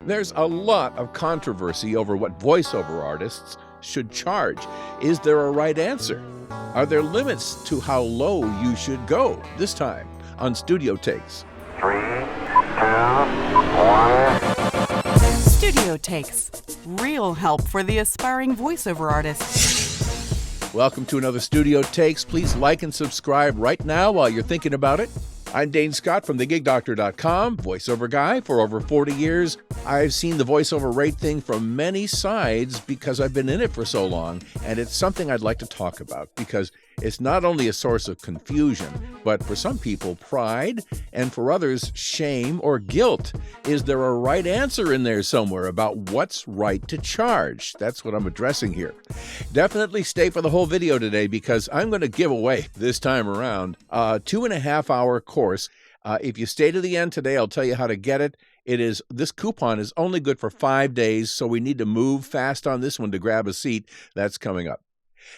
There's a lot of controversy over what voiceover artists should charge. Is there a right answer? Are there limits to how low you should go? This time on Studio Takes. 3, 2, 1. Studio Takes. Real help for the aspiring voiceover artist. Welcome to another Studio Takes. Please like and subscribe right now while you're thinking about it. I'm Dane Scott from thegigdoctor.com, voiceover guy for over 40 years. I've seen the voiceover rate thing from many sides because I've been in it for so long, and it's something I'd like to talk about because it's not only a source of confusion, but for some people, pride, and for others, shame or guilt. Is there a right answer in there somewhere about what's right to charge? That's what I'm addressing here. Definitely stay for the whole video today because I'm going to give away this time around a 2.5-hour course. If you stay to the end today, I'll tell you how to get it. This coupon is only good for 5 days, so we need to move fast on this one to grab a seat. That's coming up.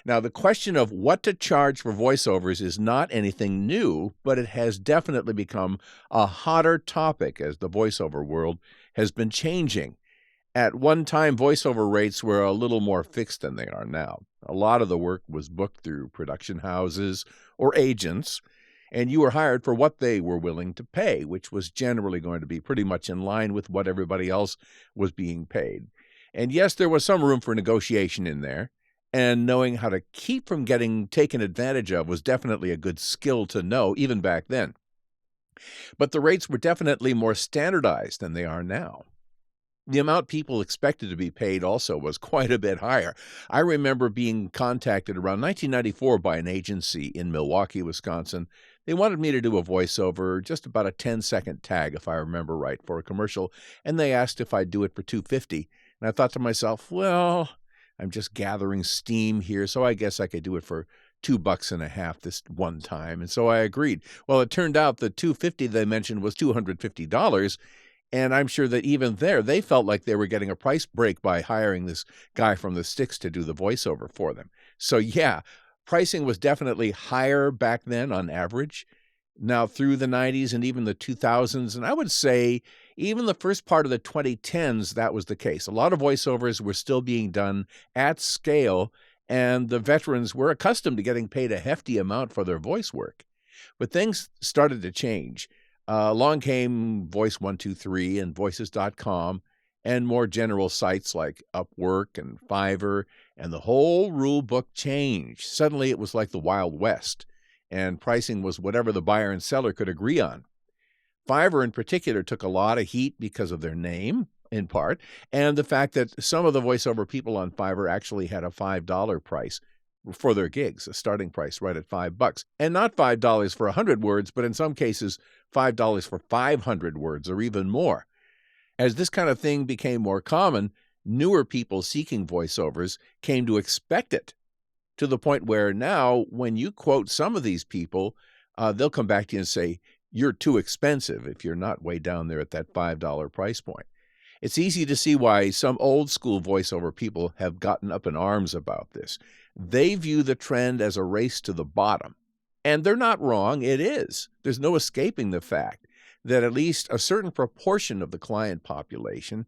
Now, the question of what to charge for voiceovers is not anything new, but it has definitely become a hotter topic as the voiceover world has been changing. At one time, voiceover rates were a little more fixed than they are now. A lot of the work was booked through production houses or agents, and you were hired for what they were willing to pay, which was generally going to be pretty much in line with what everybody else was being paid. And yes, there was some room for negotiation in there. And knowing how to keep from getting taken advantage of was definitely a good skill to know, even back then. But the rates were definitely more standardized than they are now. The amount people expected to be paid also was quite a bit higher. I remember being contacted around 1994 by an agency in Milwaukee, Wisconsin. They wanted me to do a voiceover, just about a 10-second tag, if I remember right, for a commercial, and they asked if I'd do it for $250. And I thought to myself, well, I'm just gathering steam here, so I guess I could do it for $2.50 this one time. And so I agreed. Well, it turned out the $250 they mentioned was $250, and I'm sure that even there, they felt like they were getting a price break by hiring this guy from the sticks to do the voiceover for them. So yeah, pricing was definitely higher back then on average. Now through the 90s and even the 2000s, and I would say even the first part of the 2010s, that was the case. A lot of voiceovers were still being done at scale, and the veterans were accustomed to getting paid a hefty amount for their voice work. But things started to change. Along came Voice123 and Voices.com and more general sites like Upwork and Fiverr, and the whole rule book changed. Suddenly it was like the Wild West, and pricing was whatever the buyer and seller could agree on. Fiverr in particular took a lot of heat because of their name, in part, and the fact that some of the voiceover people on Fiverr actually had a $5 price for their gigs, a starting price right at $5. And not $5 for 100 words, but in some cases, $5 for 500 words or even more. As this kind of thing became more common, newer people seeking voiceovers came to expect it, to the point where now, when you quote some of these people, they'll come back to you and say, you're too expensive if you're not way down there at that $5 price point. It's easy to see why some old school voiceover people have gotten up in arms about this. They view the trend as a race to the bottom. And they're not wrong, it is. There's no escaping the fact that at least a certain proportion of the client population,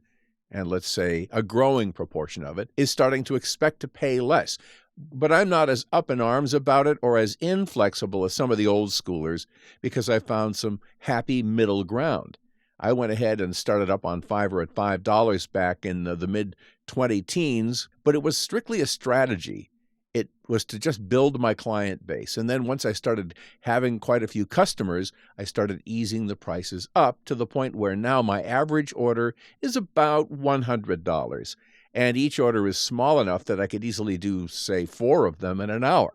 and let's say a growing proportion of it, is starting to expect to pay less. But I'm not as up in arms about it or as inflexible as some of the old schoolers because I found some happy middle ground. I went ahead and started up on Fiverr at $5 back in the mid-2010s, but it was strictly a strategy. It was to just build my client base. And then once I started having quite a few customers, I started easing the prices up to the point where now my average order is about $100. And each order is small enough that I could easily do, say, 4 of them in an hour.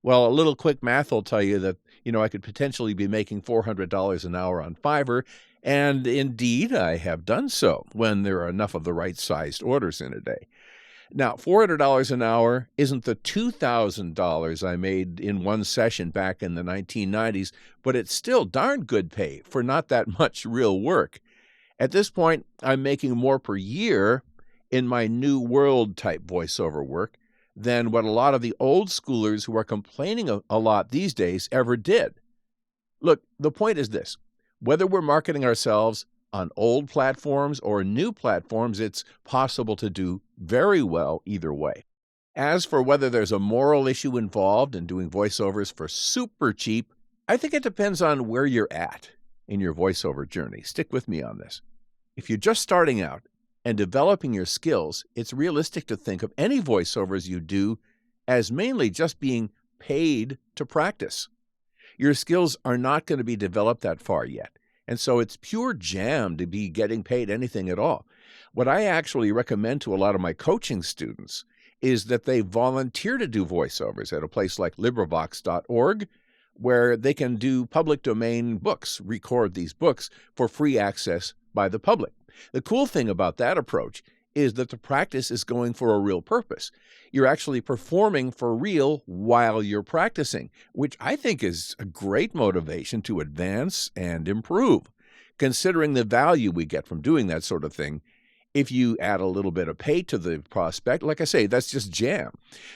Well, a little quick math will tell you that, I could potentially be making $400 an hour on Fiverr, and indeed I have done so when there are enough of the right-sized orders in a day. Now, $400 an hour isn't the $2,000 I made in one session back in the 1990s, but it's still darn good pay for not that much real work. At this point, I'm making more per year in my new world type voiceover work than what a lot of the old schoolers who are complaining a lot these days ever did. Look, the point is this. Whether we're marketing ourselves On old platforms or new platforms, it's possible to do very well either way. As for whether there's a moral issue involved in doing voiceovers for super cheap, I think it depends on where you're at in your voiceover journey. Stick with me on this. If you're just starting out and developing your skills, it's realistic to think of any voiceovers you do as mainly just being paid to practice. Your skills are not going to be developed that far yet, and so it's pure jam to be getting paid anything at all. What I actually recommend to a lot of my coaching students is that they volunteer to do voiceovers at a place like LibriVox.org, where they can do public domain books, record these books for free access by the public. The cool thing about that approach is that the practice is going for a real purpose. You're actually performing for real while you're practicing, which I think is a great motivation to advance and improve. Considering the value we get from doing that sort of thing, if you add a little bit of pay to the prospect, like I say, that's just jam.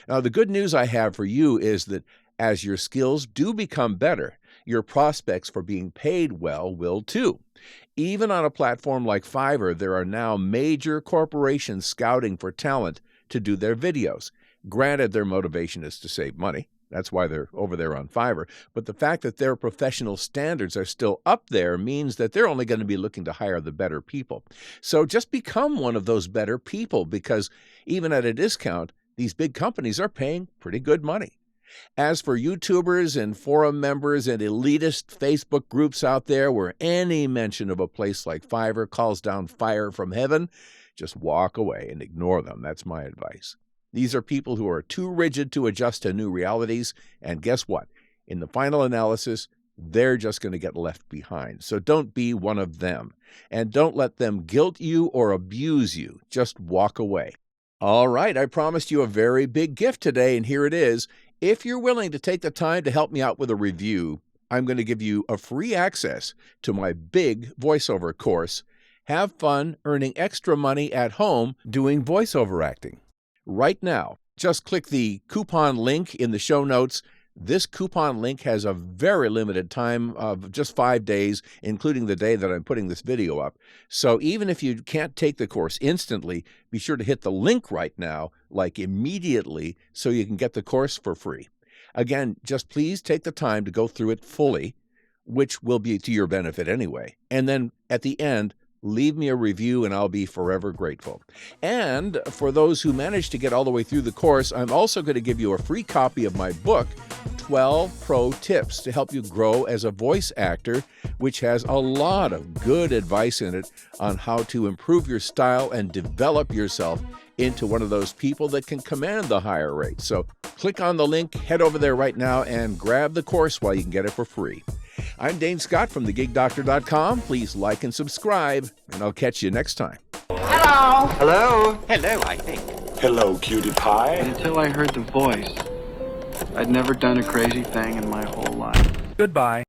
Now, the good news I have for you is that as your skills do become better, your prospects for being paid well will too. Even on a platform like Fiverr, there are now major corporations scouting for talent to do their videos. Granted, their motivation is to save money. That's why they're over there on Fiverr. But the fact that their professional standards are still up there means that they're only going to be looking to hire the better people. So just become one of those better people, because even at a discount, these big companies are paying pretty good money. As for YouTubers and forum members and elitist Facebook groups out there where any mention of a place like Fiverr calls down fire from heaven, just walk away and ignore them. That's my advice. These are people who are too rigid to adjust to new realities, and guess what? In the final analysis, they're just going to get left behind. So don't be one of them, and don't let them guilt you or abuse you. Just walk away. All right, I promised you a very big gift today, and here it is. If you're willing to take the time to help me out with a review, I'm going to give you a free access to my big voiceover course. Have fun earning extra money at home doing voiceover acting. Right now, just click the coupon link in the show notes. This coupon link has a very limited time of just 5 days, including the day that I'm putting this video up. So even if you can't take the course instantly, be sure to hit the link right now, like immediately, so you can get the course for free. Again, just please take the time to go through it fully, which will be to your benefit anyway. And then at the end, leave me a review and I'll be forever grateful. And for those who manage to get all the way through the course, I'm also going to give you a free copy of my book, 12 Pro Tips to Help You Grow as a Voice Actor, which has a lot of good advice in it on how to improve your style and develop yourself into one of those people that can command the higher rate. So click on the link, head over there right now, and grab the course while you can get it for free. I'm Dane Scott from thegigdoctor.com. Please like and subscribe, and I'll catch you next time. Hello. Hello. Hello, I think. Hello, cutie pie. Until I heard the voice, I'd never done a crazy thing in my whole life. Goodbye.